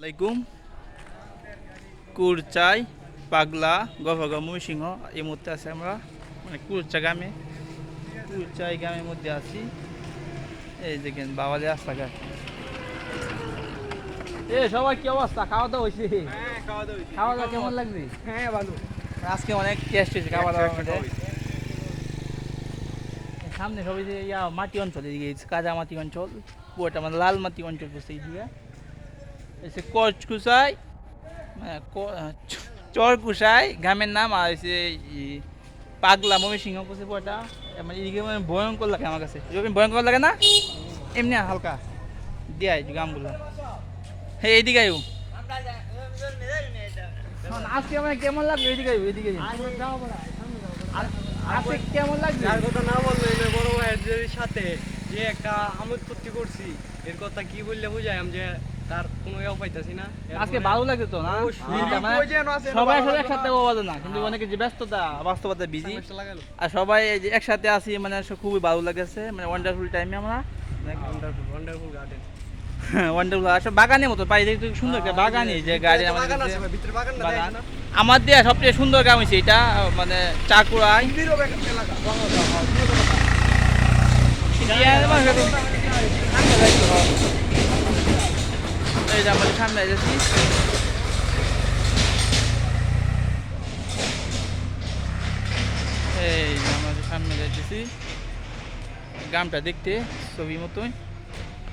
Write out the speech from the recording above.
আলাইকুম কুরচাই পাগলা গভর্নর ময়মনসিংহ এই মুহূর্তে আছে আমরা মানে কুরচা গ্রামে কুরচাই গ্রামের মধ্যে আছি। এই দেখেন বাওয়ালি রাস্তাঘাট। এ সবাই কি অবস্থা? খাওয়া দাওয়া হয়েছে? খাওয়া দাওয়া কেমন লাগবে? হ্যাঁ ভালো। আজকে অনেক টেস্ট হয়েছে খাওয়া দাওয়ার মধ্যে। সামনে সবাই যে মাটি অঞ্চল, এদিকে কাদা মাটি অঞ্চল, পুরোটা মানে লাল মাটি অঞ্চল পড়ছে এইদিকে। এসে কচকুচাই চরকুচাই গ্রামের নাম, আর হচ্ছে পাগলা ময়মনসিংহ পড়ছে পুরোটা। মানে এদিকে মানে ভয়ঙ্কর লাগে আমার কাছে। ভয়ঙ্কর লাগে না, এমনি হালকা দেয় গ্রামগুলো। হ্যাঁ এইদিকে আয়ু আজকে মানে কেমন লাগবে? এইদিকে আয়ু এইদিকে আজকে কেমন লাগবে? যার কথা না বললে বড় ভাইয়ের সাথে যে একটা আমোদ ফুর্তি করছি, এর কথা কি বললে বুঝাই আমি যে তার কোনো ইয়ে পাইতাছি না। আজকে ভালো লাগে তো না? সবাই আসলে একসাথে বাজে না, কিন্তু অনেকে যে ব্যস্ততা বাস্তবতা বিজি, আর সবাই এই যে একসাথে আছি মানে খুবই ভালো লাগেছে। মানে ওয়ান্ডারফুল টাইমে আমরা ওয়ান্ডারফুল গার্ডেন ওয়ান্ডারফুল আসলে বাগানের মতো পাই দেখতে সুন্দর একটা বাগানই যে গার্ডেন আমাদের বাগান আছে ভিতরে বাগান না বাগান আমার দেয়া সবচেয়ে সুন্দর গ্রাম হয়েছে এটা, মানে চাকুরাই এই যে আমাদের সামনে যাচ্ছি। এই যে আমাদের সামনে যাচ্ছি গ্রামটা দেখতে ছবি মতোই।